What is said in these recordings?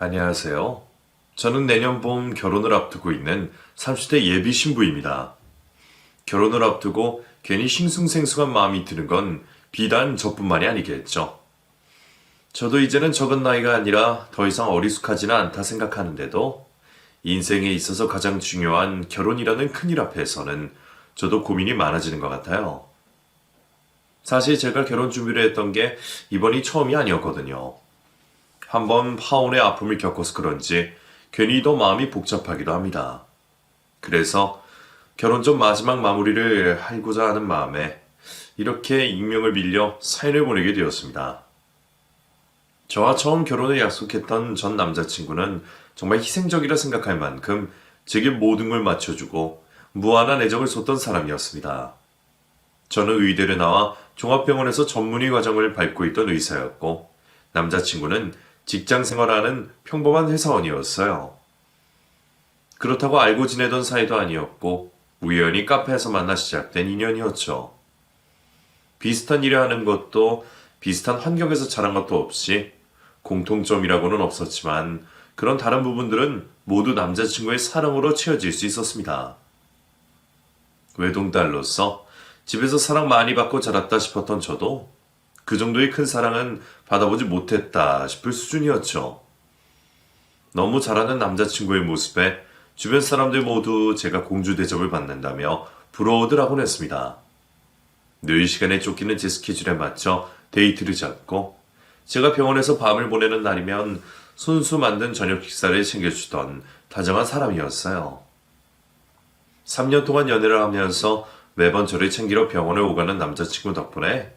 안녕하세요. 저는 내년 봄 결혼을 앞두고 있는 30대 예비 신부입니다. 결혼을 앞두고 괜히 싱숭생숭한 마음이 드는 건 비단 저뿐만이 아니겠죠. 저도 이제는 적은 나이가 아니라 더 이상 어리숙하지는 않다 생각하는데도 인생에 있어서 가장 중요한 결혼이라는 큰일 앞에서는 저도 고민이 많아지는 것 같아요. 사실 제가 결혼 준비를 했던 게 이번이 처음이 아니었거든요. 한번 파혼의 아픔을 겪어서 그런지 괜히 더 마음이 복잡하기도 합니다. 그래서 결혼 전 마지막 마무리를 하고자 하는 마음에 이렇게 익명을 빌려 사연을 보내게 되었습니다. 저와 처음 결혼을 약속했던 전 남자친구는 정말 희생적이라 생각할 만큼 제게 모든 걸 맞춰주고 무한한 애정을 쏟던 사람이었습니다. 저는 의대를 나와 종합병원에서 전문의 과정을 밟고 있던 의사였고 남자친구는 직장 생활하는 평범한 회사원이었어요. 그렇다고 알고 지내던 사이도 아니었고 우연히 카페에서 만나 시작된 인연이었죠. 비슷한 일을 하는 것도 비슷한 환경에서 자란 것도 없이 공통점이라고는 없었지만 그런 다른 부분들은 모두 남자친구의 사랑으로 채워질 수 있었습니다. 외동딸로서 집에서 사랑 많이 받고 자랐다 싶었던 저도 그 정도의 큰 사랑은 받아보지 못했다 싶을 수준이었죠. 너무 잘하는 남자친구의 모습에 주변 사람들 모두 제가 공주 대접을 받는다며 부러워들 했습니다. 늘 시간에 쫓기는 제 스케줄에 맞춰 데이트를 잡고 제가 병원에서 밤을 보내는 날이면 손수 만든 저녁 식사를 챙겨주던 다정한 사람이었어요. 3년 동안 연애를 하면서 매번 저를 챙기러 병원에 오가는 남자친구 덕분에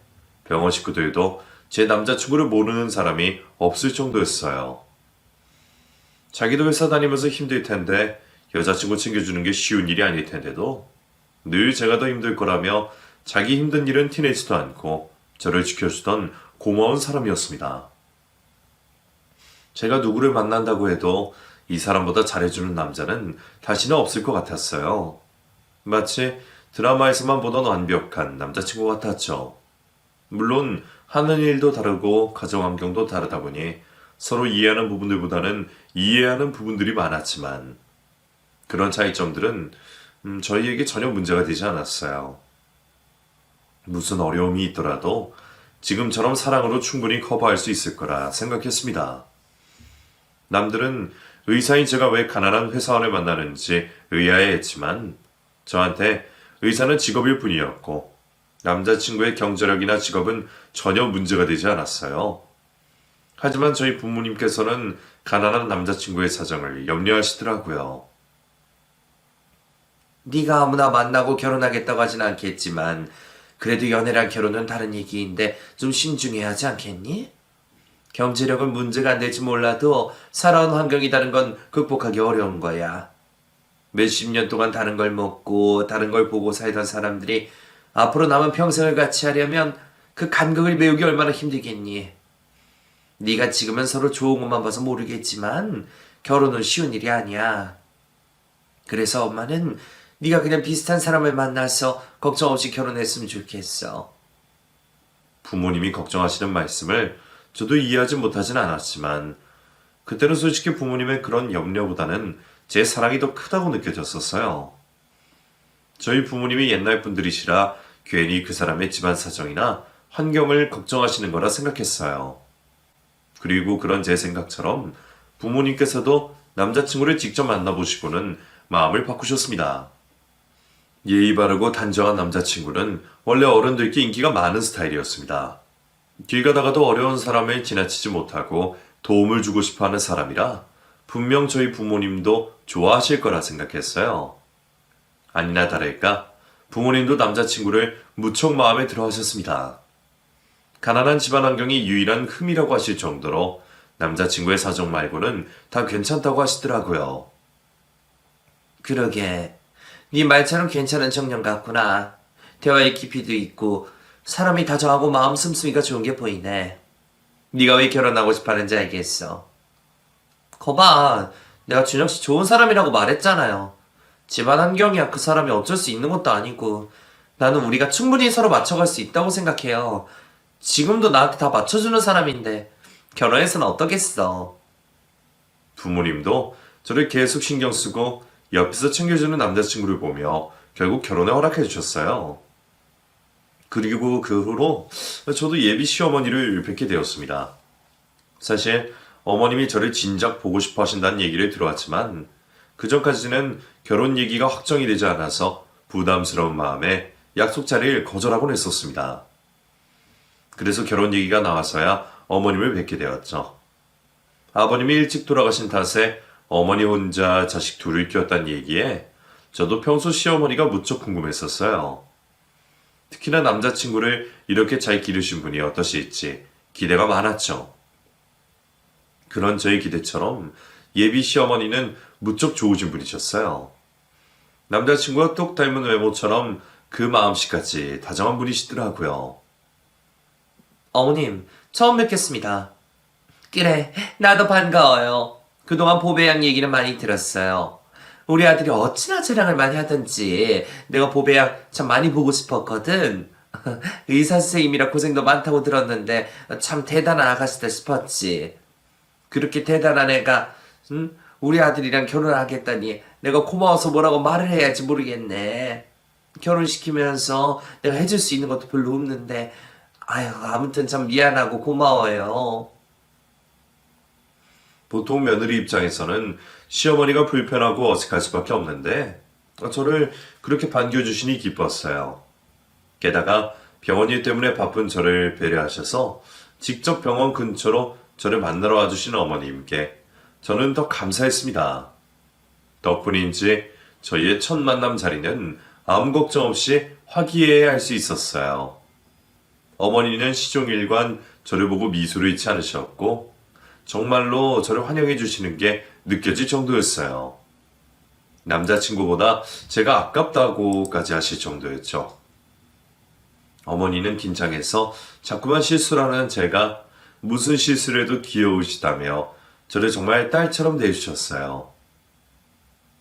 병원 식구들도 제 남자친구를 모르는 사람이 없을 정도였어요. 자기도 회사 다니면서 힘들 텐데 여자친구 챙겨주는 게 쉬운 일이 아닐 텐데도 늘 제가 더 힘들 거라며 자기 힘든 일은 티내지도 않고 저를 지켜주던 고마운 사람이었습니다. 제가 누구를 만난다고 해도 이 사람보다 잘해주는 남자는 다시는 없을 것 같았어요. 마치 드라마에서만 보던 완벽한 남자친구 같았죠. 물론 하는 일도 다르고 가정 환경도 다르다 보니 서로 이해하는 부분들보다는 이해하는 부분들이 많았지만 그런 차이점들은 저희에게 전혀 문제가 되지 않았어요. 무슨 어려움이 있더라도 지금처럼 사랑으로 충분히 커버할 수 있을 거라 생각했습니다. 남들은 의사인 제가 왜 가난한 회사원을 만나는지 의아해했지만 저한테 의사는 직업일 뿐이었고 남자친구의 경제력이나 직업은 전혀 문제가 되지 않았어요. 하지만 저희 부모님께서는 가난한 남자친구의 사정을 염려하시더라고요. 네가 아무나 만나고 결혼하겠다고 하진 않겠지만 그래도 연애랑 결혼은 다른 얘기인데 좀 신중해야 하지 않겠니? 경제력은 문제가 안 될지 몰라도 살아온 환경이 다른 건 극복하기 어려운 거야. 몇십 년 동안 다른 걸 먹고 다른 걸 보고 살던 사람들이 앞으로 남은 평생을 같이 하려면 그 간극을 메우기 얼마나 힘들겠니? 네가 지금은 서로 좋은 것만 봐서 모르겠지만 결혼은 쉬운 일이 아니야. 그래서 엄마는 네가 그냥 비슷한 사람을 만나서 걱정 없이 결혼했으면 좋겠어. 부모님이 걱정하시는 말씀을 저도 이해하지 못하진 않았지만 그때는 솔직히 부모님의 그런 염려보다는 제 사랑이 더 크다고 느껴졌었어요. 저희 부모님이 옛날 분들이시라 괜히 그 사람의 집안 사정이나 환경을 걱정하시는 거라 생각했어요. 그리고 그런 제 생각처럼 부모님께서도 남자친구를 직접 만나보시고는 마음을 바꾸셨습니다. 예의 바르고 단정한 남자친구는 원래 어른들께 인기가 많은 스타일이었습니다. 길 가다가도 어려운 사람을 지나치지 못하고 도움을 주고 싶어하는 사람이라 분명 저희 부모님도 좋아하실 거라 생각했어요. 아니나 다를까 부모님도 남자친구를 무척 마음에 들어 하셨습니다. 가난한 집안 환경이 유일한 흠이라고 하실 정도로 남자친구의 사정 말고는 다 괜찮다고 하시더라고요. 그러게. 네 말처럼 괜찮은 청년 같구나. 대화의 깊이도 있고 사람이 다정하고 마음 씀씀이가 좋은 게 보이네. 네가 왜 결혼하고 싶어하는지 알겠어. 거봐. 내가 준혁 씨 좋은 사람이라고 말했잖아요. 집안 환경이야 그 사람이 어쩔 수 있는 것도 아니고 나는 우리가 충분히 서로 맞춰갈 수 있다고 생각해요. 지금도 나한테 다 맞춰주는 사람인데 결혼해서는 어떠겠어. 부모님도 저를 계속 신경 쓰고 옆에서 챙겨주는 남자친구를 보며 결국 결혼에 허락해 주셨어요. 그리고 그 후로 저도 예비 시어머니를 뵙게 되었습니다. 사실 어머님이 저를 진작 보고 싶어 하신다는 얘기를 들어왔지만 그 전까지는 결혼 얘기가 확정이 되지 않아서 부담스러운 마음에 약속 자리를 거절하곤 했었습니다. 그래서 결혼 얘기가 나와서야 어머님을 뵙게 되었죠. 아버님이 일찍 돌아가신 탓에 어머니 혼자 자식 둘을 키웠다는 얘기에 저도 평소 시어머니가 무척 궁금했었어요. 특히나 남자친구를 이렇게 잘 기르신 분이 어떠실지 기대가 많았죠. 그런 저의 기대처럼 예비 시어머니는 무척 좋으신 분이셨어요. 남자친구와 똑 닮은 외모처럼 그 마음씨까지 다정한 분이시더라고요. 어머님, 처음 뵙겠습니다. 그래, 나도 반가워요. 그동안 보배양 얘기는 많이 들었어요. 우리 아들이 어찌나 자랑을 많이 하던지 내가 보배양 참 많이 보고 싶었거든. 의사 선생님이라 고생도 많다고 들었는데 참 대단한 아가씨다 싶었지. 그렇게 대단한 애가 우리 아들이랑 결혼하겠다니 내가 고마워서 뭐라고 말을 해야지 모르겠네. 결혼시키면서 내가 해줄 수 있는 것도 별로 없는데 아유 아무튼 참 미안하고 고마워요. 보통 며느리 입장에서는 시어머니가 불편하고 어색할 수밖에 없는데 저를 그렇게 반겨주시니 기뻤어요. 게다가 병원 일 때문에 바쁜 저를 배려하셔서 직접 병원 근처로 저를 만나러 와주신 어머님께 저는 더 감사했습니다. 덕분인지 저희의 첫 만남 자리는 아무 걱정 없이 화기애애할 수 있었어요. 어머니는 시종일관 저를 보고 미소를 잃지 않으셨고 정말로 저를 환영해 주시는 게 느껴질 정도였어요. 남자친구보다 제가 아깝다고까지 하실 정도였죠. 어머니는 긴장해서 자꾸만 실수를 하는 제가 무슨 실수를 해도 귀여우시다며 저를 정말 딸처럼 대해주셨어요.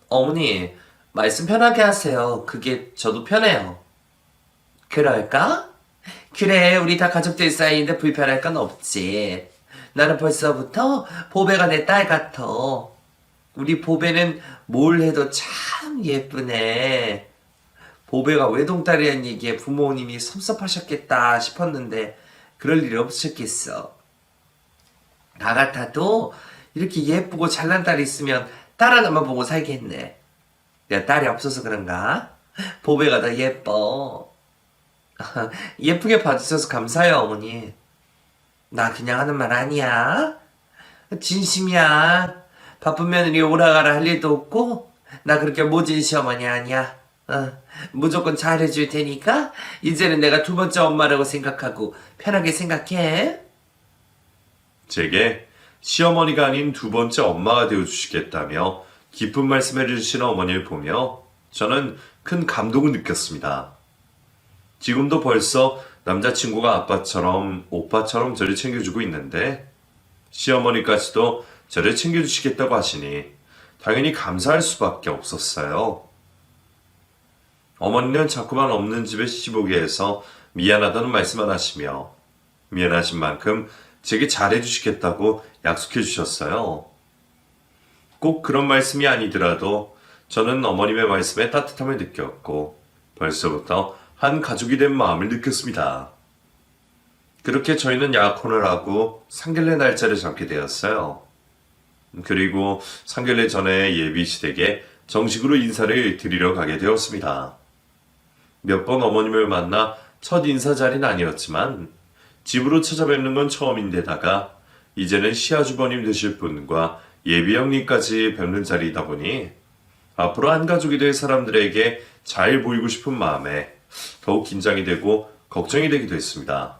어머니, 말씀 편하게 하세요. 그게 저도 편해요. 그럴까? 그래, 우리 다 가족들 사이인데 불편할 건 없지. 나는 벌써부터 보배가 내 딸 같아. 우리 보배는 뭘 해도 참 예쁘네. 보배가 외동딸이란 얘기에 부모님이 섭섭하셨겠다 싶었는데 그럴 일 없으셨겠어. 나 같아도 이렇게 예쁘고 잘난 딸이 있으면 딸 하나만 보고 살겠네. 내가 딸이 없어서 그런가? 보배가 더 예뻐. 예쁘게 봐주셔서 감사해요, 어머니. 나 그냥 하는 말 아니야. 진심이야. 바쁜 며느리 오라가라 할 일도 없고 나 그렇게 모진 시어머니 아니야. 무조건 잘해줄 테니까 이제는 내가 두 번째 엄마라고 생각하고 편하게 생각해. 제게 시어머니가 아닌 두 번째 엄마가 되어주시겠다며 깊은 말씀을 해주시는 어머니를 보며 저는 큰 감동을 느꼈습니다. 지금도 벌써 남자친구가 아빠처럼 오빠처럼 저를 챙겨주고 있는데 시어머니까지도 저를 챙겨주시겠다고 하시니 당연히 감사할 수밖에 없었어요. 어머니는 자꾸만 없는 집에 시집오게 해서 미안하다는 말씀만 하시며 미안하신 만큼 제게 잘해주시겠다고 약속해 주셨어요. 꼭 그런 말씀이 아니더라도 저는 어머님의 말씀에 따뜻함을 느꼈고 벌써부터 한 가족이 된 마음을 느꼈습니다. 그렇게 저희는 약혼을 하고 상견례 날짜를 잡게 되었어요. 그리고 상견례 전에 예비 시댁에 정식으로 인사를 드리러 가게 되었습니다. 몇 번 어머님을 만나 첫 인사 자리는 아니었지만 집으로 찾아뵙는 건 처음인데다가 이제는 시아주버님 되실 분과 예비 형님까지 뵙는 자리이다 보니 앞으로 한 가족이 될 사람들에게 잘 보이고 싶은 마음에 더욱 긴장이 되고 걱정이 되기도 했습니다.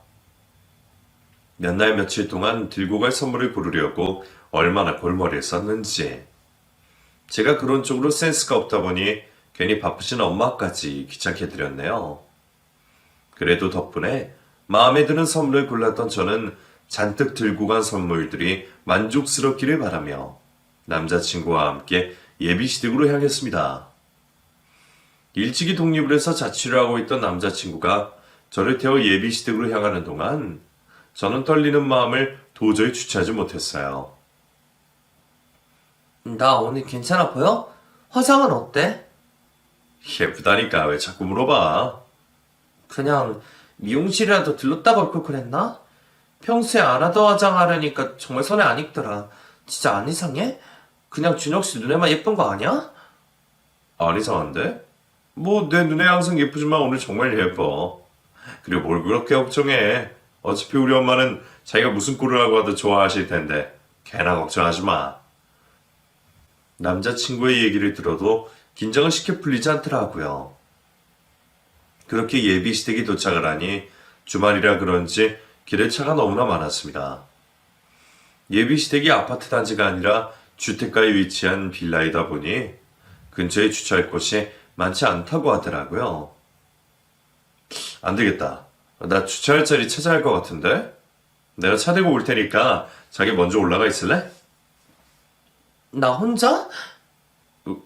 몇 날 며칠 동안 들고 갈 선물을 고르려고 얼마나 골머리를 썼는지. 제가 그런 쪽으로 센스가 없다 보니 괜히 바쁘신 엄마까지 귀찮게 드렸네요. 그래도 덕분에 마음에 드는 선물을 골랐던 저는 잔뜩 들고 간 선물들이 만족스럽기를 바라며 남자친구와 함께 예비시댁으로 향했습니다. 일찍이 독립을 해서 자취를 하고 있던 남자친구가 저를 태워 예비시댁으로 향하는 동안 저는 떨리는 마음을 도저히 주체하지 못했어요. 나 오늘 괜찮아 보여? 화장은 어때? 예쁘다니까 왜 자꾸 물어봐. 그냥 미용실이라도 들렀다가 올 걸 그랬나? 평소에 안 하던 화장하려니까 정말 손에 안 익더라. 진짜 안 이상해? 그냥 준혁 씨 눈에만 예쁜 거 아니야? 안 이상한데? 뭐 내 눈에 항상 예쁘지만 오늘 정말 예뻐. 그리고 뭘 그렇게 걱정해. 어차피 우리 엄마는 자기가 무슨 꼴을 하고 와도 좋아하실 텐데 걔나 걱정하지 마. 남자친구의 얘기를 들어도 긴장은 쉽게 풀리지 않더라고요. 그렇게 예비 시댁이 도착을 하니 주말이라 그런지 길에 차가 너무나 많았습니다. 예비 시댁이 아파트 단지가 아니라 주택가에 위치한 빌라이다 보니 근처에 주차할 곳이 많지 않다고 하더라고요. 안 되겠다. 나 주차할 자리 찾아야 할 것 같은데? 내가 차 대고 올 테니까 자기 먼저 올라가 있을래? 나 혼자?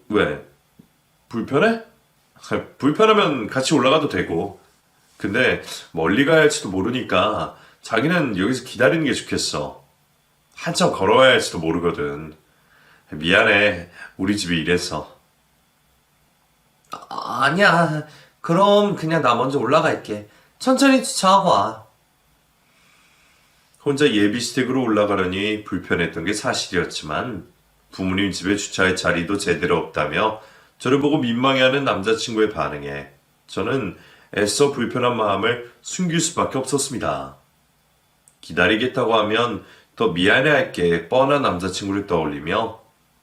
왜? 불편해? 불편하면 같이 올라가도 되고. 근데 멀리 가야 할지도 모르니까 자기는 여기서 기다리는 게 좋겠어. 한참 걸어와야 할지도 모르거든. 미안해. 우리 집이 이래서. 아니야. 그럼 그냥 나 먼저 올라갈게. 천천히 주차하고 와. 혼자 예비시댁으로 올라가려니 불편했던 게 사실이었지만 부모님 집에 주차할 자리도 제대로 없다며 저를 보고 민망해하는 남자친구의 반응에 저는 애써 불편한 마음을 숨길 수밖에 없었습니다. 기다리겠다고 하면 더 미안해할 게 뻔한 남자친구를 떠올리며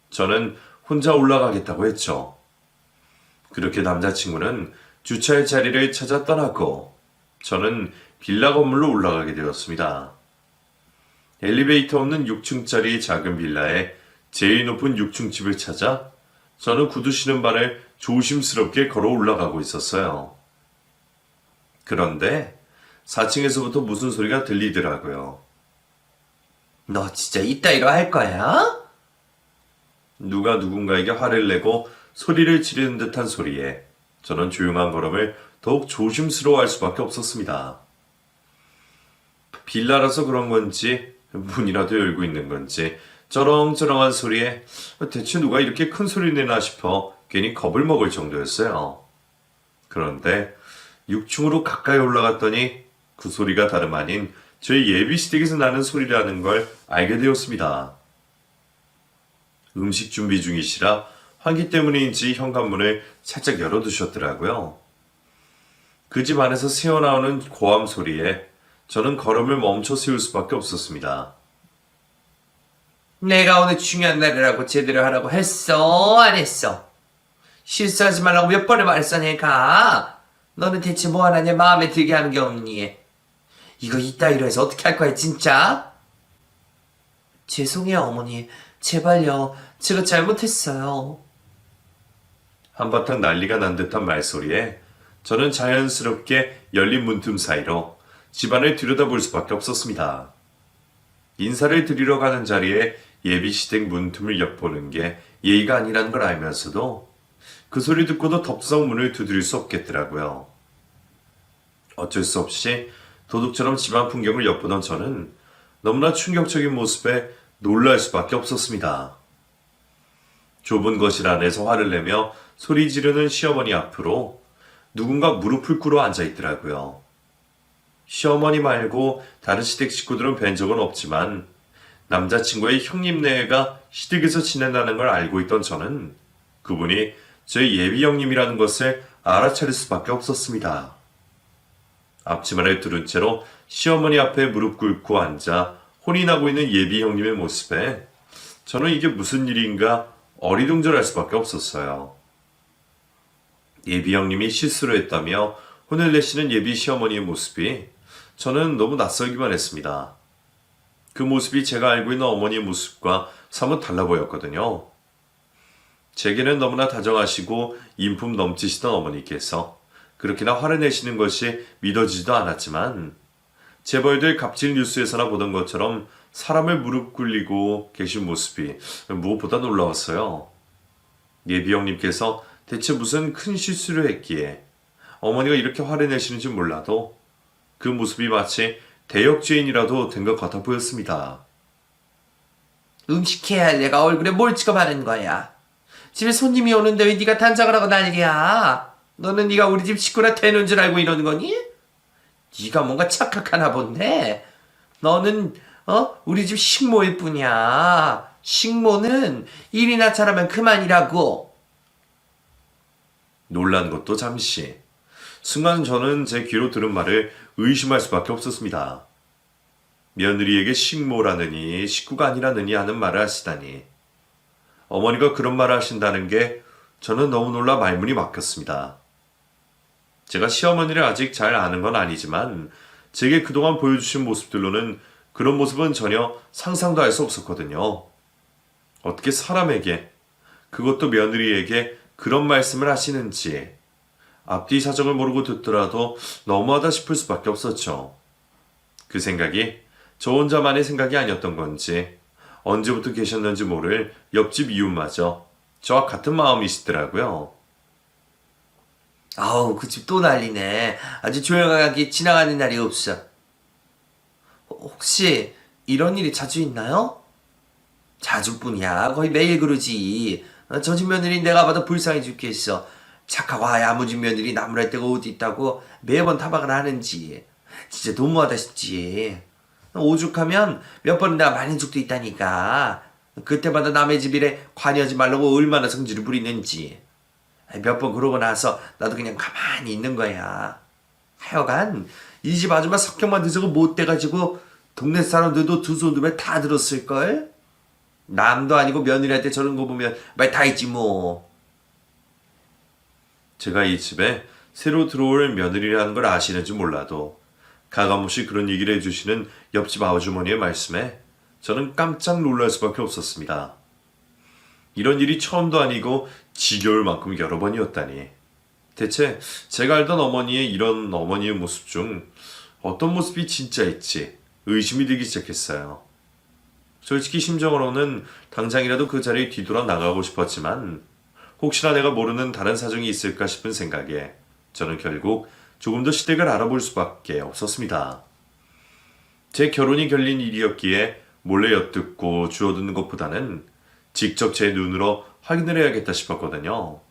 저는 혼자 올라가겠다고 했죠. 그렇게 남자친구는 주차할 자리를 찾아 떠났고 저는 빌라 건물로 올라가게 되었습니다. 엘리베이터 없는 6층짜리 작은 빌라에 제일 높은 6층 집을 찾아 저는 구두 신은 발을 조심스럽게 걸어 올라가고 있었어요. 그런데 4층에서부터 무슨 소리가 들리더라고요. 너 진짜 이따위로 할 거야? 누가 누군가에게 화를 내고 소리를 지르는 듯한 소리에 저는 조용한 걸음을 더욱 조심스러워할 수밖에 없었습니다. 빌라라서 그런 건지 문이라도 열고 있는 건지 쩌렁쩌렁한 소리에 대체 누가 이렇게 큰 소리 내나 싶어 괜히 겁을 먹을 정도였어요. 그런데 6층으로 가까이 올라갔더니 그 소리가 다름 아닌 저희 예비시댁에서 나는 소리라는 걸 알게 되었습니다. 음식 준비 중이시라 환기 때문인지 현관문을 살짝 열어두셨더라고요. 그 집 안에서 새어나오는 고함 소리에 저는 걸음을 멈춰 세울 수밖에 없었습니다. 내가 오늘 중요한 날이라고 제대로 하라고 했어? 안 했어? 실수하지 말라고 몇 번을 말했어 내가? 너는 대체 뭐 하나 내 마음에 들게 하는 게 없니? 이거 이따위로 해서 어떻게 할 거야 진짜? 죄송해요 어머니. 제발요. 제가 잘못했어요. 한바탕 난리가 난 듯한 말소리에 저는 자연스럽게 열린 문틈 사이로 집안을 들여다볼 수밖에 없었습니다. 인사를 드리러 가는 자리에 예비시댁 문틈을 엿보는 게 예의가 아니라는 걸 알면서도 그 소리 듣고도 덥석 문을 두드릴 수 없겠더라고요. 어쩔 수 없이 도둑처럼 집안 풍경을 엿보던 저는 너무나 충격적인 모습에 놀랄 수밖에 없었습니다. 좁은 거실 안에서 화를 내며 소리 지르는 시어머니 앞으로 누군가 무릎을 꿇어 앉아 있더라고요. 시어머니 말고 다른 시댁 식구들은 뵌 적은 없지만 남자친구의 형님네가 시댁에서 지낸다는 걸 알고 있던 저는 그분이 저희 예비 형님이라는 것을 알아차릴 수밖에 없었습니다. 앞치마를 두른 채로 시어머니 앞에 무릎 꿇고 앉아 혼이 나고 있는 예비 형님의 모습에 저는 이게 무슨 일인가 어리둥절할 수밖에 없었어요. 예비 형님이 실수를 했다며 혼을 내시는 예비 시어머니의 모습이 저는 너무 낯설기만 했습니다. 그 모습이 제가 알고 있는 어머니의 모습과 사뭇 달라 보였거든요. 제게는 너무나 다정하시고 인품 넘치시던 어머니께서 그렇게나 화를 내시는 것이 믿어지지도 않았지만 재벌들 갑질 뉴스에서나 보던 것처럼 사람을 무릎 꿇리고 계신 모습이 무엇보다 놀라웠어요. 예비 형님께서 대체 무슨 큰 실수를 했기에 어머니가 이렇게 화를 내시는지 몰라도 그 모습이 마치 대역죄인이라도 된 것 같아 보였습니다. 음식해야 할 내가 얼굴에 뭘 찍어 바른 거야. 집에 손님이 오는데 왜 네가 단장을 하고 난리야? 너는 네가 우리 집 식구라 되는 줄 알고 이러는 거니? 네가 뭔가 착각하나 본데. 너는 우리 집 식모일 뿐이야. 식모는 일이나 잘하면 그만이라고. 놀란 것도 잠시. 순간 저는 제 귀로 들은 말을 의심할 수밖에 없었습니다. 며느리에게 식모라느니 식구가 아니라느니 하는 말을 하시다니. 어머니가 그런 말을 하신다는 게 저는 너무 놀라 말문이 막혔습니다. 제가 시어머니를 아직 잘 아는 건 아니지만 제게 그동안 보여주신 모습들로는 그런 모습은 전혀 상상도 할 수 없었거든요. 어떻게 사람에게, 그것도 며느리에게 그런 말씀을 하시는지 앞뒤 사정을 모르고 듣더라도 너무하다 싶을 수밖에 없었죠. 그 생각이 저 혼자만의 생각이 아니었던 건지 언제부터 계셨는지 모를 옆집 이웃마저 저와 같은 마음이시더라고요. 아우, 그 집 또 난리네. 아주 조용하게 지나가는 날이 없어. 혹시 이런 일이 자주 있나요? 자주뿐이야. 거의 매일 그러지. 저 집 며느리 내가 봐도 불쌍해 죽겠어. 착하고 야무진 며느리 나무랄 데가 어디 있다고 매번 타박을 하는지. 진짜 너무하다 싶지. 오죽하면 몇 번 내가 말린 적도 있다니까. 그때마다 남의 집 일에 관여하지 말라고 얼마나 성질을 부리는지. 몇 번 그러고 나서 나도 그냥 가만히 있는 거야. 하여간 이 집 아줌마 성격만 늦어고 못돼가지고 동네 사람들도 두 손 두면 다 들었을걸? 남도 아니고 며느리한테 저런 거 보면 말 다 있지 뭐. 제가 이 집에 새로 들어올 며느리라는 걸 아시는지 몰라도 가감없이 그런 얘기를 해주시는 옆집 아주머니의 말씀에 저는 깜짝 놀랄 수밖에 없었습니다. 이런 일이 처음도 아니고 지겨울 만큼 여러 번이었다니. 대체 제가 알던 어머니의 이런 어머니의 모습 중 어떤 모습이 진짜일지 의심이 들기 시작했어요. 솔직히 심정으로는 당장이라도 그 자리에 뒤돌아 나가고 싶었지만 혹시나 내가 모르는 다른 사정이 있을까 싶은 생각에 저는 결국 조금 더 시댁을 알아볼 수밖에 없었습니다. 제 결혼이 결린 일이었기에 몰래 엿듣고 주워듣는 것보다는 직접 제 눈으로 확인을 해야겠다 싶었거든요.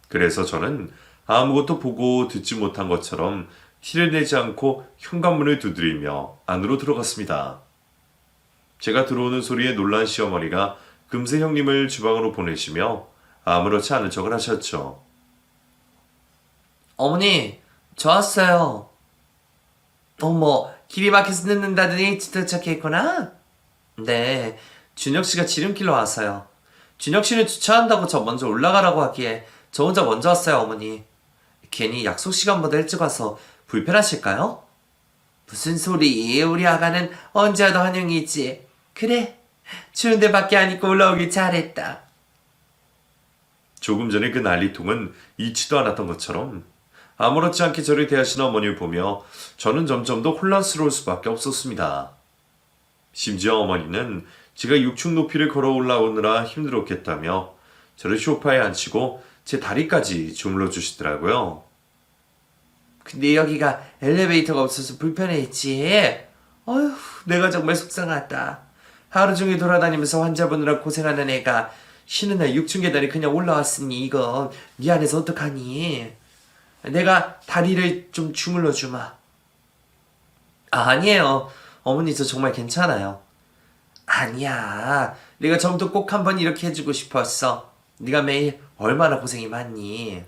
그래서 저는 아무것도 보고 듣지 못한 것처럼 티를 내지 않고 현관문을 두드리며 안으로 들어갔습니다. 제가 들어오는 소리에 놀란 시어머니가 금세 형님을 주방으로 보내시며 아무렇지 않은 척을 하셨죠. 어머니, 저 왔어요. 어머, 길이 막혀서 늦는다더니 일찍 도착했구나? 네, 준혁 씨가 지름길로 왔어요. 준혁 씨는 주차한다고 저 먼저 올라가라고 하기에 저 혼자 먼저 왔어요, 어머니. 괜히 약속 시간보다 일찍 와서 불편하실까요? 무슨 소리? 우리 아가는 언제 와도 환영이 있지. 그래, 추운데 밖에 안 입고 올라오길 잘했다. 조금 전에 그 난리통은 잊지도 않았던 것처럼 아무렇지 않게 저를 대하시는 어머니를 보며 저는 점점 더 혼란스러울 수밖에 없었습니다. 심지어 어머니는 제가 6층 높이를 걸어 올라오느라 힘들었겠다며 저를 소파에 앉히고 제 다리까지 주물러 주시더라고요. 근데 여기가 엘리베이터가 없어서 불편했지. 어휴, 내가 정말 속상하다. 하루 종일 돌아다니면서 환자 보느라 고생하는 애가 쉬는 날 6층 계단에 그냥 올라왔으니 이거 미안해서 어떡하니. 내가 다리를 좀 주물러 주마. 아니에요. 어머니 저 정말 괜찮아요. 아니야. 내가 처음부터 꼭 한번 이렇게 해주고 싶었어. 네가 매일 얼마나 고생이 많니.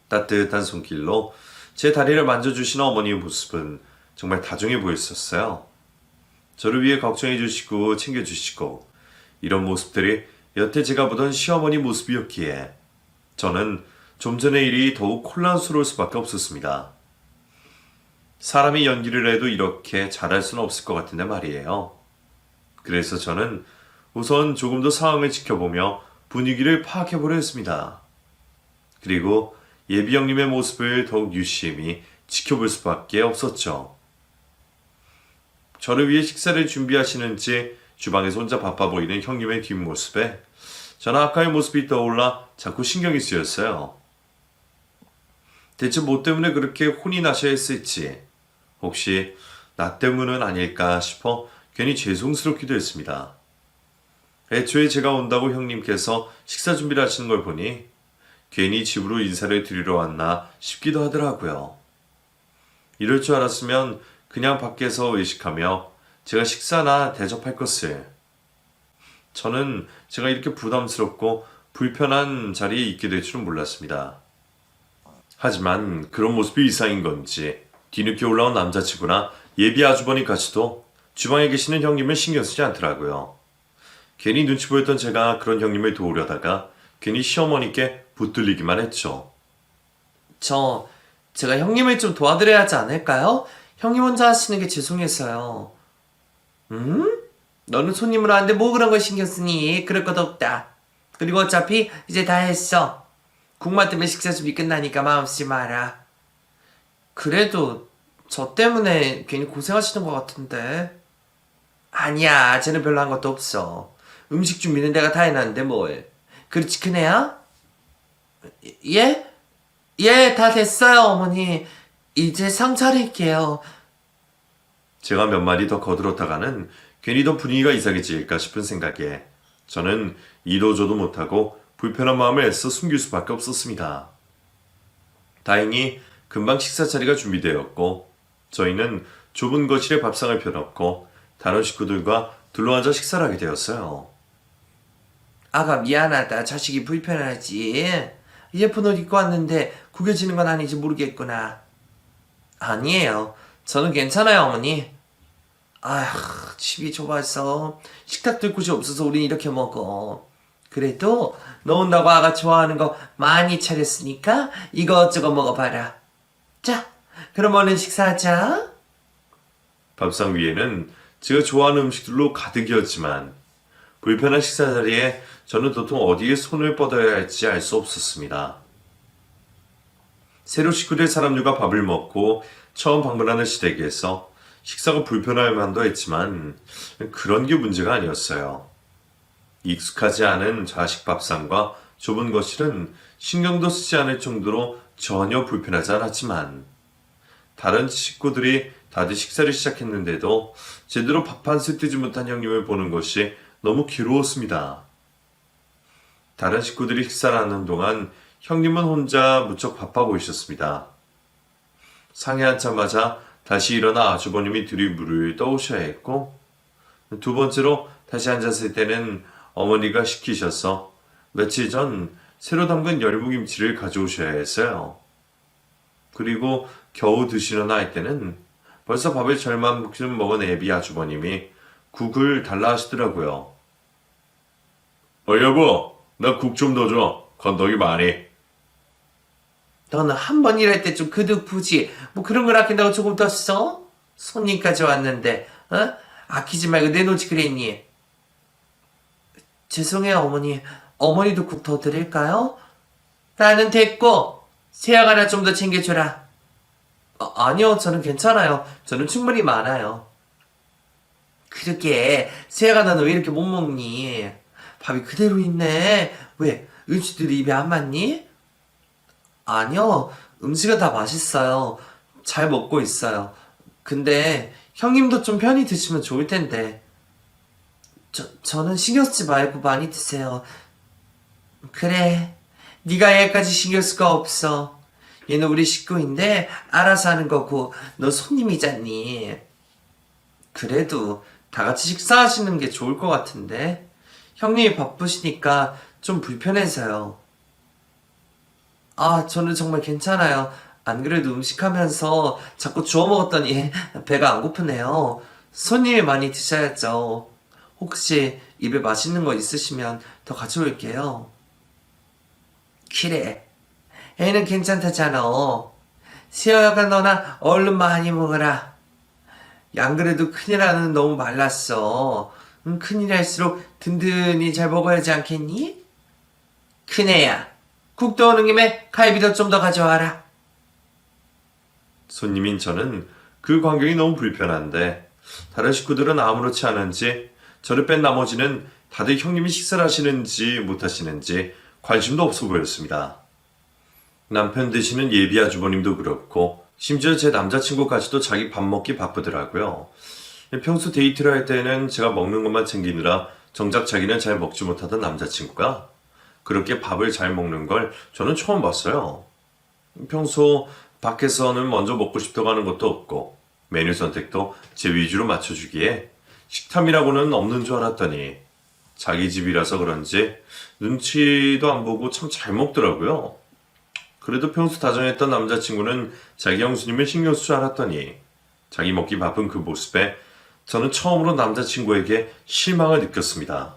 따뜻한 손길로 제 다리를 만져주시는 어머니의 모습은 정말 다정해 보였었어요. 저를 위해 걱정해 주시고 챙겨주시고 이런 모습들이 여태 제가 보던 시어머니 모습이었기에 저는 좀 전의 일이 더욱 혼란스러울 수밖에 없었습니다. 사람이 연기를 해도 이렇게 잘할 수는 없을 것 같은데 말이에요. 그래서 저는 우선 조금 더 상황을 지켜보며 분위기를 파악해보려 했습니다. 그리고 예비 형님의 모습을 더욱 유심히 지켜볼 수밖에 없었죠. 저를 위해 식사를 준비하시는지 주방에서 혼자 바빠 보이는 형님의 뒷모습에 저는 아까의 모습이 떠올라 자꾸 신경이 쓰였어요. 대체 뭐 때문에 그렇게 혼이 나셔야 했을지, 혹시 나 때문은 아닐까 싶어 괜히 죄송스럽기도 했습니다. 애초에 제가 온다고 형님께서 식사 준비를 하시는 걸 보니 괜히 집으로 인사를 드리러 왔나 싶기도 하더라고요. 이럴 줄 알았으면 그냥 밖에서 외식하며 제가 식사나 대접할 것을. 저는 제가 이렇게 부담스럽고 불편한 자리에 있게 될 줄은 몰랐습니다. 하지만 그런 모습이 이상인 건지 뒤늦게 올라온 남자친구나 예비 아주버니까지도 주방에 계시는 형님을 신경 쓰지 않더라고요. 괜히 눈치 보였던 제가 그런 형님을 도우려다가 괜히 시어머니께 붙들리기만 했죠. 제가 형님을 좀 도와드려야 하지 않을까요? 형님 혼자 하시는 게 죄송해서요. 너는 손님으로 하는데 뭐 그런 걸 신경 쓰니? 그럴 것도 없다. 그리고 어차피 이제 다 했어. 국만 때문에 식사 준비 끝나니까 마음 쓰지 마라. 그래도 저 때문에 괜히 고생하시는 것 같은데. 아니야, 쟤는 별로 한 것도 없어. 음식 준비는 내가 다 해놨는데 뭘. 그렇지 큰애야? 예? 예, 다 됐어요 어머니. 이제 상 차릴게요. 제가 몇 마디 더 거들었다가는 괜히 더 분위기가 이상해질까 싶은 생각에 저는 이도저도 못하고 불편한 마음을 애써 숨길 수밖에 없었습니다. 다행히 금방 식사 자리가 준비되었고 저희는 좁은 거실에 밥상을 펴놓고 다른 식구들과 둘러앉아 식사를 하게 되었어요. 아가 미안하다. 자식이 불편하지. 예쁜 옷 입고 왔는데 구겨지는 건 아닌지 모르겠구나. 아니에요. 저는 괜찮아요 어머니. 아휴, 집이 좁아서 식탁 들 곳이 없어서 우린 이렇게 먹어. 그래도 너 온다고 아가 좋아하는 거 많이 차렸으니까 이것저것 먹어봐라. 자, 그럼 얼른 식사하자. 밥상 위에는 제가 좋아하는 음식들로 가득이었지만 불편한 식사 자리에 저는 도통 어디에 손을 뻗어야 할지 알 수 없었습니다. 새로 식구될 사람들과 밥을 먹고 처음 방문하는 시댁에서 식사가 불편할 만도 했지만 그런 게 문제가 아니었어요. 익숙하지 않은 좌식 밥상과 좁은 거실은 신경도 쓰지 않을 정도로 전혀 불편하지 않았지만 다른 식구들이 다들 식사를 시작했는데도 제대로 밥 한 술 뜨지 못한 형님을 보는 것이 너무 괴로웠습니다. 다른 식구들이 식사를 하는 동안 형님은 혼자 무척 바빠 보이셨습니다. 상에 앉자마자 다시 일어나 아주버님이 들이물을 떠오셔야 했고 두 번째로 다시 앉았을 때는 어머니가 시키셔서 며칠 전 새로 담근 열무김치를 가져오셔야 했어요. 그리고 겨우 드시려나 할 때는 벌써 밥을 절반쯤 먹은 애비 아주버님이 국을 달라 하시더라고요. 여보, 나 국 좀 더 줘. 건더기 많이. 너는 한 번 일할 때 좀 그득부지. 뭐 그런 걸 아낀다고 조금 더 써? 손님까지 왔는데 아끼지 말고 내놓지 그랬니? 죄송해요 어머니. 어머니도 국 더 드릴까요? 나는 됐고 새약 하나 좀 더 챙겨줘라. 아니요, 저는 괜찮아요. 저는 충분히 많아요. 그러게 새약 하나는 왜 이렇게 못 먹니? 밥이 그대로 있네. 왜? 음식들이 입에 안 맞니? 아니요, 음식은 다 맛있어요. 잘 먹고 있어요. 근데 형님도 좀 편히 드시면 좋을 텐데. 저는 신경 쓰지 말고 많이 드세요. 그래, 네가 얘까지 신경 쓸 거 없어. 얘는 우리 식구인데 알아서 하는 거고 너 손님이잖니. 그래도 다 같이 식사하시는 게 좋을 것 같은데. 형님이 바쁘시니까 좀 불편해서요. 저는 정말 괜찮아요. 안 그래도 음식하면서 자꾸 주워 먹었더니 배가 안 고프네요. 손님이 많이 드셔야죠. 혹시 입에 맛있는 거 있으시면 더 가져올게요. 그래, 애는 괜찮다잖아. 세어야가 너나 얼른 많이 먹어라. 안 그래도 큰일하는 너무 말랐어. 큰일할수록 든든히 잘 먹어야지 않겠니? 큰애야, 국도 오는 김에 갈비도 좀 더 가져와라. 손님인 저는 그 광경이 너무 불편한데 다른 식구들은 아무렇지 않은지 저를 뺀 나머지는 다들 형님이 식사를 하시는지 못하시는지 관심도 없어 보였습니다. 남편 되시는 예비 아주버님도 그렇고 심지어 제 남자친구까지도 자기 밥 먹기 바쁘더라고요. 평소 데이트를 할 때는 제가 먹는 것만 챙기느라 정작 자기는 잘 먹지 못하던 남자친구가 그렇게 밥을 잘 먹는 걸 저는 처음 봤어요. 평소 밖에서는 먼저 먹고 싶다고 하는 것도 없고 메뉴 선택도 제 위주로 맞춰주기에 식탐이라고는 없는 줄 알았더니 자기 집이라서 그런지 눈치도 안 보고 참 잘 먹더라고요. 그래도 평소 다정했던 남자친구는 자기 형수님을 신경 쓸 줄 알았더니 자기 먹기 바쁜 그 모습에 저는 처음으로 남자친구에게 실망을 느꼈습니다.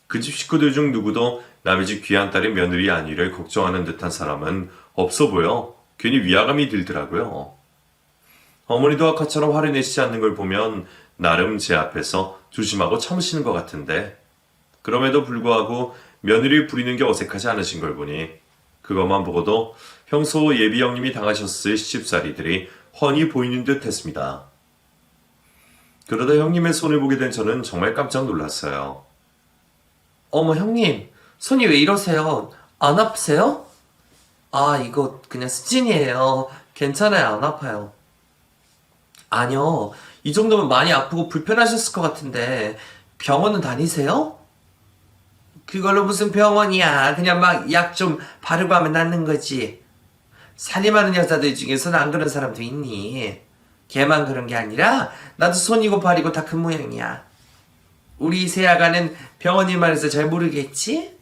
그 집 식구들 중 누구도 남의 집 귀한 딸의 며느리 아니를 걱정하는 듯한 사람은 없어 보여 괜히 위화감이 들더라고요. 어머니도 아까처럼 화를 내시지 않는 걸 보면 나름 제 앞에서 조심하고 참으시는 것 같은데 그럼에도 불구하고 며느리를 부리는 게 어색하지 않으신 걸 보니 그것만 보고도 평소 예비 형님이 당하셨을 시집살이들이 훤히 보이는 듯 했습니다. 그러다 형님의 손을 보게 된 저는 정말 깜짝 놀랐어요. 어머, 형님, 손이 왜 이러세요? 안 아프세요? 아, 이거 그냥 습진이에요. 괜찮아요, 안 아파요. 아니요, 이 정도면 많이 아프고 불편하셨을 것 같은데 병원은 다니세요? 그걸로 무슨 병원이야. 그냥 막 약 좀 바르고 하면 낫는 거지. 살림하는 여자들 중에서는 안 그런 사람도 있니? 걔만 그런 게 아니라 나도 손이고 발이고 다 그 모양이야. 우리 세아가는 병원 일만 해서 잘 모르겠지?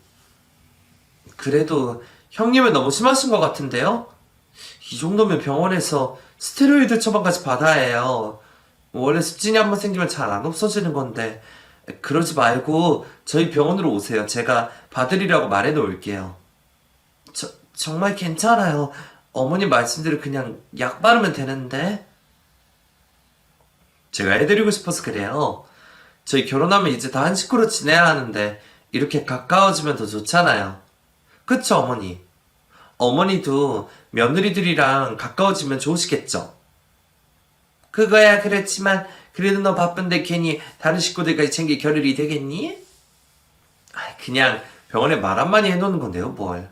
그래도 형님은 너무 심하신 것 같은데요? 이 정도면 병원에서 스테로이드 처방까지 받아야 해요. 원래 습진이 한번 생기면 잘 안 없어지는 건데 그러지 말고 저희 병원으로 오세요. 제가 봐드리라고 말해 놓을게요. 정말 괜찮아요. 어머님 말씀대로 그냥 약 바르면 되는데. 제가 해드리고 싶어서 그래요. 저희 결혼하면 이제 다 한 식구로 지내야 하는데 이렇게 가까워지면 더 좋잖아요. 그쵸, 어머니? 어머니도 며느리들이랑 가까워지면 좋으시겠죠? 그거야 그렇지만 그래도 너 바쁜데 괜히 다른 식구들까지 챙길 겨를이 되겠니? 그냥 병원에 말 한마디 해놓는 건데요, 뭘.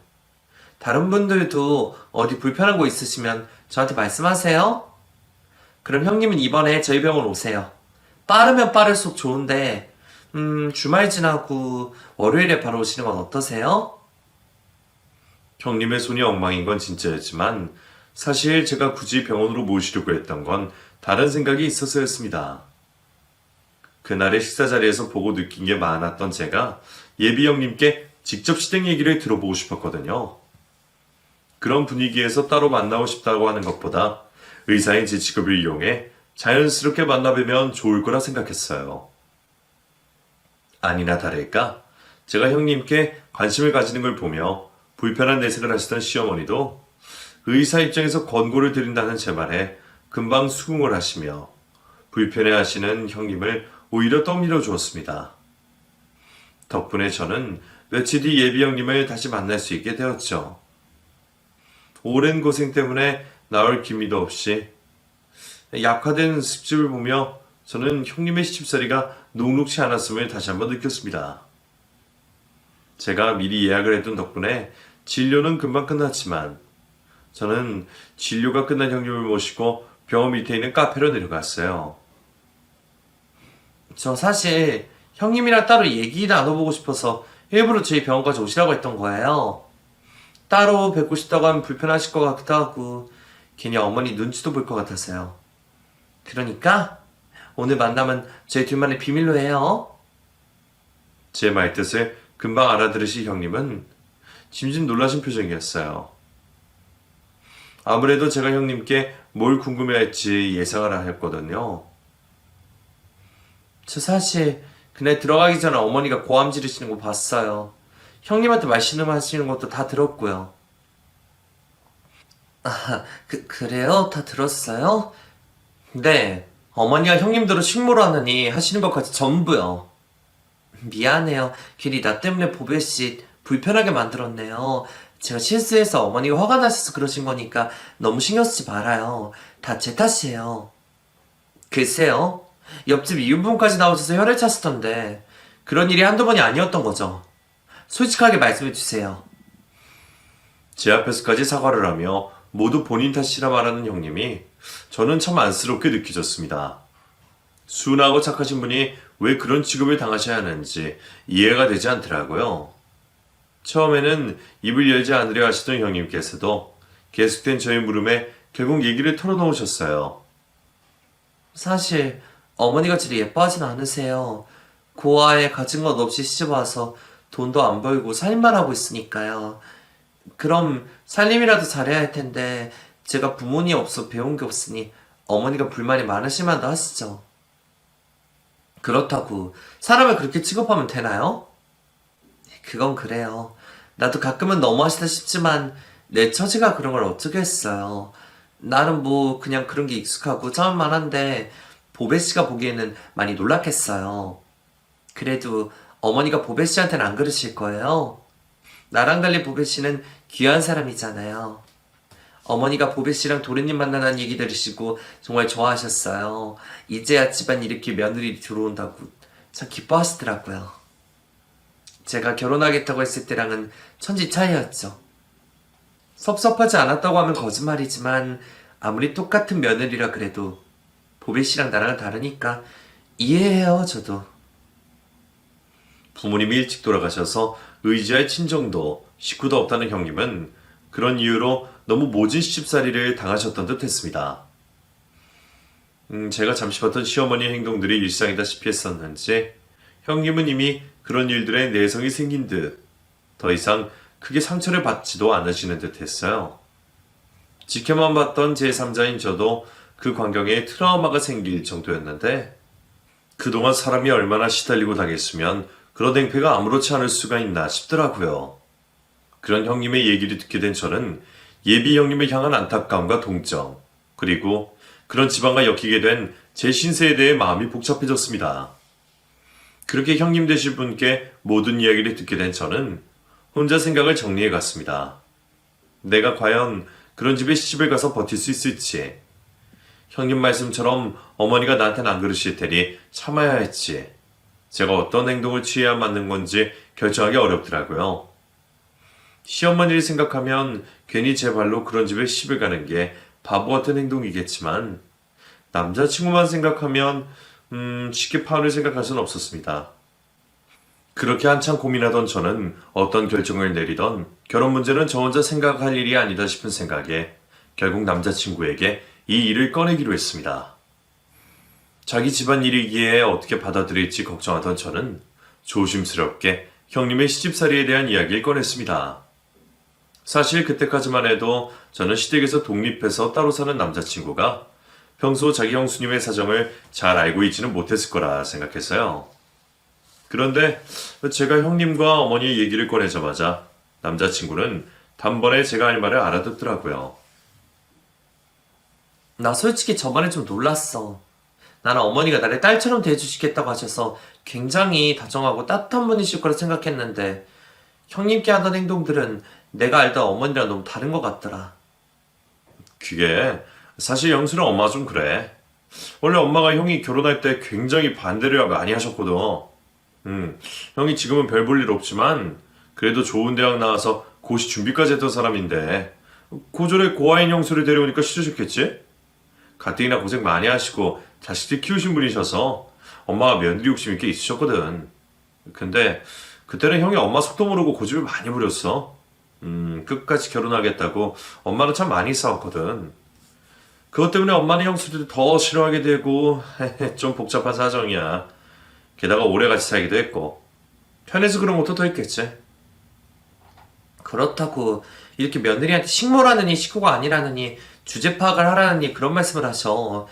다른 분들도 어디 불편한 거 있으시면 저한테 말씀하세요. 그럼 형님은 이번에 저희 병원 오세요. 빠르면 빠를수록 좋은데 주말 지나고 월요일에 바로 오시는 건 어떠세요? 형님의 손이 엉망인 건 진짜였지만 사실 제가 굳이 병원으로 모시려고 했던 건 다른 생각이 있어서였습니다. 그날의 식사 자리에서 보고 느낀 게 많았던 제가 예비 형님께 직접 시댁 얘기를 들어보고 싶었거든요. 그런 분위기에서 따로 만나고 싶다고 하는 것보다 의사인 제 직업을 이용해 자연스럽게 만나뵈면 좋을 거라 생각했어요. 아니나 다를까 제가 형님께 관심을 가지는 걸 보며 불편한 내색을 하시던 시어머니도 의사 입장에서 권고를 드린다는 제 말에 금방 수긍을 하시며 불편해하시는 형님을 오히려 떠밀어 주었습니다. 덕분에 저는 며칠 뒤 예비 형님을 다시 만날 수 있게 되었죠. 오랜 고생 때문에 나올 기미도 없이 약화된 습집을 보며 저는 형님의 시집살이가 녹록치 않았음을 다시 한번 느꼈습니다. 제가 미리 예약을 해둔 덕분에 진료는 금방 끝났지만 저는 진료가 끝난 형님을 모시고 병원 밑에 있는 카페로 내려갔어요. 저 사실 형님이랑 따로 얘기 나눠보고 싶어서 일부러 저희 병원까지 오시라고 했던 거예요. 따로 뵙고 싶다고 하면 불편하실 것 같기도 하고 괜히 어머니 눈치도 볼 것 같아서요. 그러니까 오늘 만남은 저희 둘만의 비밀로 해요. 제 말뜻을 금방 알아들으신 형님은 짐짓 놀라신 표정이었어요. 아무래도 제가 형님께 뭘 궁금해할지 예상을 하였거든요. 저 사실 그날 들어가기 전에 어머니가 고함 지르시는 거 봤어요. 형님한테 말씀하시는 것도 다 들었고요. 아, 그래요? 다 들었어요? 네, 어머니가 형님들을 식모로 하느니 하시는 것까지 전부요. 미안해요. 괜히 나 때문에 보배씨 불편하게 만들었네요. 제가 실수해서 어머니가 화가 나셔서 그러신 거니까 너무 신경 쓰지 말아요. 다 제 탓이에요. 글쎄요. 옆집 이웃분까지 나오셔서 혀를 차시던데 그런 일이 한두 번이 아니었던 거죠. 솔직하게 말씀해 주세요. 제 앞에서까지 사과를 하며 모두 본인 탓이라 말하는 형님이 저는 참 안쓰럽게 느껴졌습니다. 순하고 착하신 분이 왜 그런 취급을 당하셔야 하는지 이해가 되지 않더라고요. 처음에는 입을 열지 않으려 하시던 형님께서도 계속된 저의 물음에 결국 얘기를 털어놓으셨어요. 사실 어머니가 저리 예뻐하진 않으세요. 고아에 가진 것 없이 시집와서 돈도 안 벌고 살림만 하고 있으니까요. 그럼 살림이라도 잘해야 할 텐데 제가 부모님 없어 배운 게 없으니 어머니가 불만이 많으실 만도 하시죠. 그렇다고 사람을 그렇게 취급하면 되나요? 그건 그래요. 나도 가끔은 너무하시다 싶지만 내 처지가 그런 걸 어떻게 했어요. 나는 뭐 그냥 그런 게 익숙하고 참을만 한데 보배 씨가 보기에는 많이 놀랐겠어요. 그래도 어머니가 보배 씨한테는 안 그러실 거예요. 나랑 달리 보배 씨는 귀한 사람이잖아요. 어머니가 보배 씨랑 도련님 만나는 얘기 들으시고 정말 좋아하셨어요. 이제야 집안 이렇게 며느리 들어온다고 참 기뻐하시더라고요. 제가 결혼하겠다고 했을 때랑은 천지 차이였죠. 섭섭하지 않았다고 하면 거짓말이지만 아무리 똑같은 며느리라 그래도 보배 씨랑 나랑은 다르니까 이해해요, 저도. 부모님이 일찍 돌아가셔서 의지할 친정도 식구도 없다는 형님은 그런 이유로 너무 모진 시집살이를 당하셨던 듯 했습니다. 제가 잠시 봤던 시어머니의 행동들이 일상이다시피 했었는지 형님은 이미 그런 일들에 내성이 생긴 듯 더 이상 크게 상처를 받지도 않으시는 듯 했어요. 지켜만 봤던 제3자인 저도 그 광경에 트라우마가 생길 정도였는데 그동안 사람이 얼마나 시달리고 당했으면 그런 행패가 아무렇지 않을 수가 있나 싶더라고요. 그런 형님의 얘기를 듣게 된 저는 예비 형님을 향한 안타까움과 동정, 그리고 그런 집안과 엮이게 된 제 신세에 대해 마음이 복잡해졌습니다. 그렇게 형님 되실 분께 모든 이야기를 듣게 된 저는 혼자 생각을 정리해 갔습니다. 내가 과연 그런 집에 시집을 가서 버틸 수 있을지, 형님 말씀처럼 어머니가 나한테는 안 그러실 테니 참아야 할지, 제가 어떤 행동을 취해야 맞는 건지 결정하기 어렵더라고요. 시어머니를 생각하면 괜히 제 발로 그런 집에 시집을 가는 게 바보 같은 행동이겠지만 남자친구만 생각하면 쉽게 파혼을 생각할 수는 없었습니다. 그렇게 한참 고민하던 저는 어떤 결정을 내리던 결혼 문제는 저 혼자 생각할 일이 아니다 싶은 생각에 결국 남자친구에게 이 일을 꺼내기로 했습니다. 자기 집안 일이기에 어떻게 받아들일지 걱정하던 저는 조심스럽게 형님의 시집살이에 대한 이야기를 꺼냈습니다. 사실 그때까지만 해도 저는 시댁에서 독립해서 따로 사는 남자친구가 평소 자기 형수님의 사정을 잘 알고 있지는 못했을 거라 생각했어요. 그런데 제가 형님과 어머니의 얘기를 꺼내자마자 남자친구는 단번에 제가 할 말을 알아듣더라고요. 나 솔직히 저번에 좀 놀랐어. 나는 어머니가 나를 딸처럼 대해주시겠다고 하셔서 굉장히 다정하고 따뜻한 분이실 거라 생각했는데 형님께 하던 행동들은 내가 알던 어머니랑 너무 다른 것 같더라. 그게 사실 영수는 엄마 좀 그래. 원래 엄마가 형이 결혼할 때 굉장히 반대를 많이 하셨거든. 형이 지금은 별 볼 일 없지만 그래도 좋은 대학 나와서 고시 준비까지 했던 사람인데 고졸에 고아인 형수를 데려오니까 싫으셨겠지? 가뜩이나 고생 많이 하시고 자식들 키우신 분이셔서 엄마가 며느리 욕심이 꽤 있으셨거든. 근데 그때는 형이 엄마 속도 모르고 고집을 많이 부렸어. 끝까지 결혼하겠다고 엄마는 참 많이 싸웠거든. 그것 때문에 엄마는 형수들을 더 싫어하게 되고 좀 복잡한 사정이야. 게다가 오래 같이 살기도 했고 편해서 그런 것도 더 있겠지. 그렇다고 이렇게 며느리한테 식모라느니 식구가 아니라느니 주제 파악을 하라느니 그런 말씀을 하셔.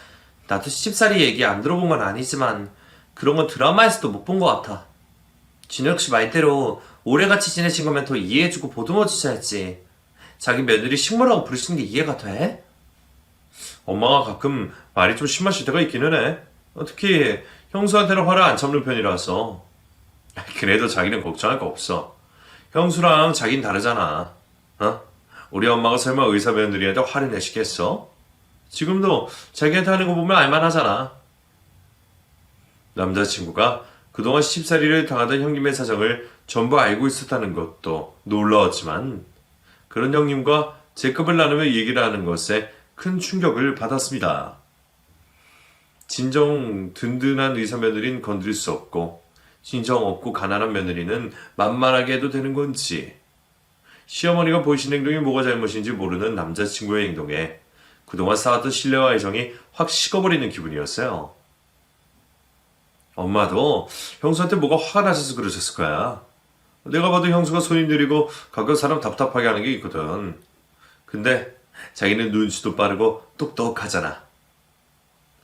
나도 시집살이 얘기 안 들어본 건 아니지만 그런 건 드라마에서도 못 본 것 같아. 준혁 씨 말대로 오래같이 지내신 거면 더 이해해주고 보듬어 주셔야지. 자기 며느리 식모라고 부르시는 게 이해가 돼? 엄마가 가끔 말이 좀 심하실 때가 있기는 해. 특히 형수한테는 화를 안 참는 편이라서. 그래도 자기는 걱정할 거 없어. 형수랑 자긴 다르잖아. 어? 우리 엄마가 설마 의사 며느리한테 화를 내시겠어? 지금도 자기한테 하는 거 보면 알만하잖아. 남자친구가 그동안 시집살이를 당하던 형님의 사정을 전부 알고 있었다는 것도 놀라웠지만 그런 형님과 제 급을 나누며 얘기를 하는 것에 큰 충격을 받았습니다. 진정 든든한 의사 며느리는 건드릴 수 없고 진정 없고 가난한 며느리는 만만하게 해도 되는 건지 시어머니가 보이신 행동이 뭐가 잘못인지 모르는 남자친구의 행동에 그동안 쌓았던 신뢰와 애정이 확 식어버리는 기분이었어요. 엄마도 형수한테 뭐가 화가 나셔서 그러셨을 거야. 내가 봐도 형수가 손이 느리고 가끔 사람 답답하게 하는 게 있거든. 근데 자기는 눈치도 빠르고 똑똑하잖아.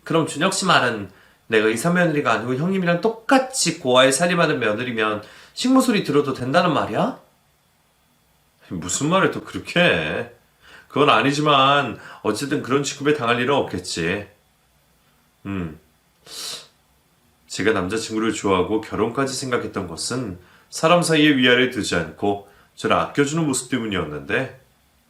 그럼 준혁 씨 말은 내가 의사 며느리가 아니고 형님이랑 똑같이 고아에 살림하는 며느리면 식모 소리 들어도 된다는 말이야? 무슨 말을 또 그렇게 해. 그건 아니지만 어쨌든 그런 취급에 당할 일은 없겠지. 제가 남자친구를 좋아하고 결혼까지 생각했던 것은 사람 사이에 위아래 두지 않고 저를 아껴주는 모습 때문이었는데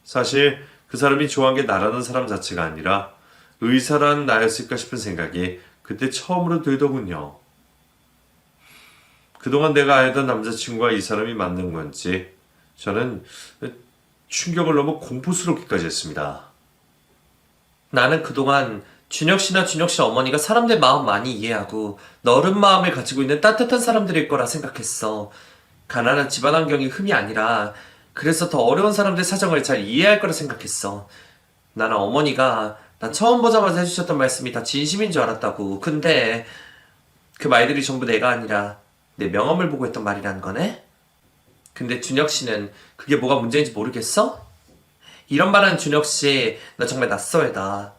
사실 그 사람이 좋아한 게 나라는 사람 자체가 아니라 의사란 나였을까 싶은 생각이 그때 처음으로 들더군요. 그동안 내가 알던 남자친구가 이 사람이 맞는 건지 저는 충격을 넘어 공포스럽기까지 했습니다. 나는 그동안 준혁 씨나 준혁 씨 어머니가 사람들 마음 많이 이해하고 너른 마음을 가지고 있는 따뜻한 사람들일 거라 생각했어. 가난한 집안 환경이 흠이 아니라 그래서 더 어려운 사람들 사정을 잘 이해할 거라 생각했어. 나는 어머니가 난 처음 보자마자 해주셨던 말씀이 다 진심인 줄 알았다고. 근데 그 말들이 전부 내가 아니라 내 명함을 보고 했던 말이라는 거네? 근데 준혁 씨는 그게 뭐가 문제인지 모르겠어? 이런 말하는 준혁 씨, 나 정말 낯설다.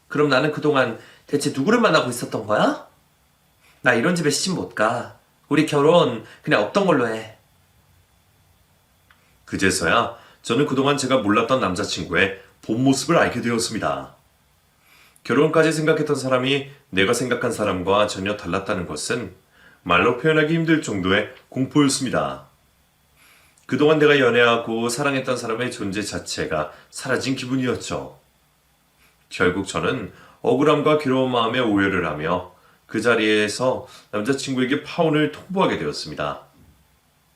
그럼 나는 그동안 대체 누구를 만나고 있었던 거야? 나 이런 집에 시집 못 가. 우리 결혼 그냥 없던 걸로 해. 그제서야 저는 그동안 제가 몰랐던 남자친구의 본 모습을 알게 되었습니다. 결혼까지 생각했던 사람이 내가 생각한 사람과 전혀 달랐다는 것은 말로 표현하기 힘들 정도의 공포였습니다. 그동안 내가 연애하고 사랑했던 사람의 존재 자체가 사라진 기분이었죠. 결국 저는 억울함과 괴로운 마음에 오해를 하며 그 자리에서 남자친구에게 파혼을 통보하게 되었습니다.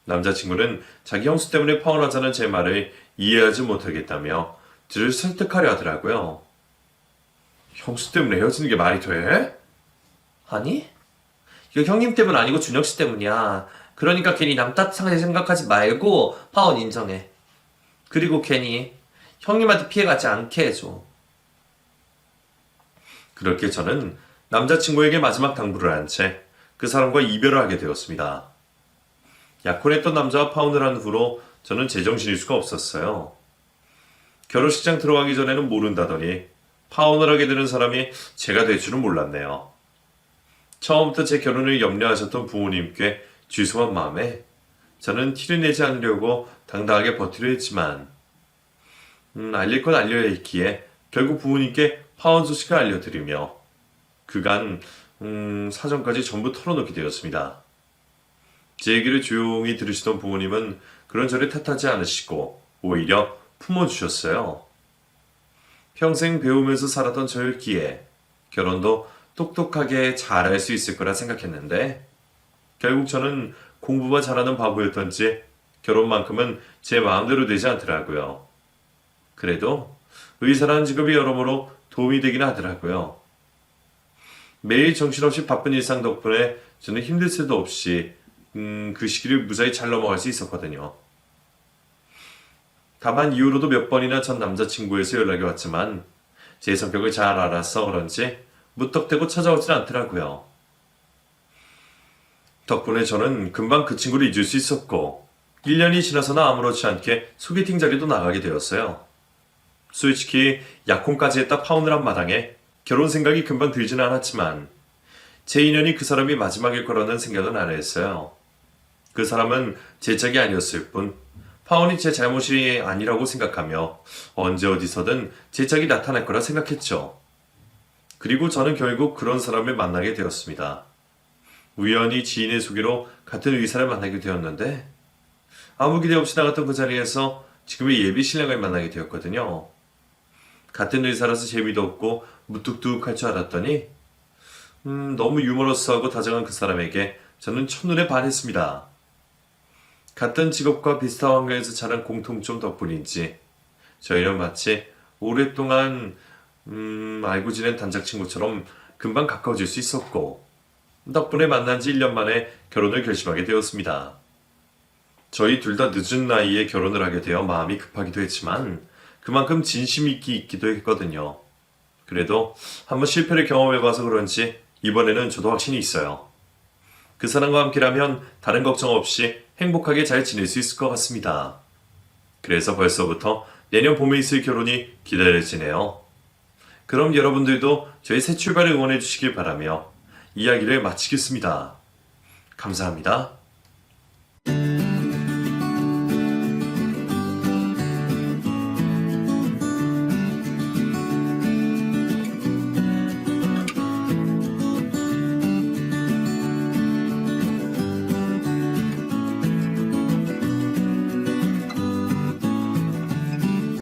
남자친구는 자기 형수 때문에 파혼하자는 제 말을 이해하지 못하겠다며 저를 설득하려 하더라고요. 형수 때문에 헤어지는 게 말이 돼? 아니? 이거 형님 때문 아니고 준혁 씨 때문이야. 그러니까 괜히 남 따뜻하게 생각하지 말고 파혼 인정해. 그리고 괜히 형님한테 피해가지 않게 해줘. 그렇게 저는 남자친구에게 마지막 당부를 한 채 그 사람과 이별을 하게 되었습니다. 약혼했던 남자와 파혼을 한 후로 저는 제정신일 수가 없었어요. 결혼식장 들어가기 전에는 모른다더니 파혼을 하게 되는 사람이 제가 될 줄은 몰랐네요. 처음부터 제 결혼을 염려하셨던 부모님께 죄송한 마음에 저는 티를 내지 않으려고 당당하게 버티려 했지만 알릴 건 알려야 했기에 결국 부모님께 파혼 소식을 알려드리며 그간 사정까지 전부 털어놓게 되었습니다. 제 얘기를 조용히 들으시던 부모님은 그런 저를 탓하지 않으시고 오히려 품어주셨어요. 평생 배우면서 살았던 저였기에 결혼도 똑똑하게 잘할 수 있을 거라 생각했는데 결국 저는 공부만 잘하는 바보였던지 결혼만큼은 제 마음대로 되지 않더라고요. 그래도 의사라는 직업이 여러모로 도움이 되긴 하더라고요. 매일 정신없이 바쁜 일상 덕분에 저는 힘들 새도 없이 그 시기를 무사히 잘 넘어갈 수 있었거든요. 다만 이후로도 몇 번이나 전 남자친구에서 연락이 왔지만 제 성격을 잘 알아서 그런지 무턱대고 찾아오진 않더라고요. 덕분에 저는 금방 그 친구를 잊을 수 있었고 1년이 지나서나 아무렇지 않게 소개팅 자리도 나가게 되었어요. 솔직히 약혼까지 했다 파혼을 한 마당에 결혼 생각이 금방 들지는 않았지만 제 인연이 그 사람이 마지막일 거라는 생각은 안 했어요. 그 사람은 제 짝이 아니었을 뿐 파혼이 제 잘못이 아니라고 생각하며 언제 어디서든 제 짝이 나타날 거라 생각했죠. 그리고 저는 결국 그런 사람을 만나게 되었습니다. 우연히 지인의 소개로 같은 의사를 만나게 되었는데 아무 기대 없이 나갔던 그 자리에서 지금의 예비 신랑을 만나게 되었거든요. 같은 의사라서 재미도 없고 무뚝뚝할 줄 알았더니 너무 유머러스하고 다정한 그 사람에게 저는 첫눈에 반했습니다. 같은 직업과 비슷한 환경에서 자란 공통점 덕분인지 저희는 마치 오랫동안 알고 지낸 단짝 친구처럼 금방 가까워질 수 있었고, 덕분에 만난 지 1년 만에 결혼을 결심하게 되었습니다. 저희 둘 다 늦은 나이에 결혼을 하게 되어 마음이 급하기도 했지만 그만큼 진심 있기도 했거든요. 그래도 한번 실패를 경험해봐서 그런지 이번에는 저도 확신이 있어요. 그 사람과 함께라면 다른 걱정 없이 행복하게 잘 지낼 수 있을 것 같습니다. 그래서 벌써부터 내년 봄에 있을 결혼이 기다려지네요. 그럼 여러분들도 저희 새 출발을 응원해 주시길 바라며 이야기를 마치겠습니다. 감사합니다.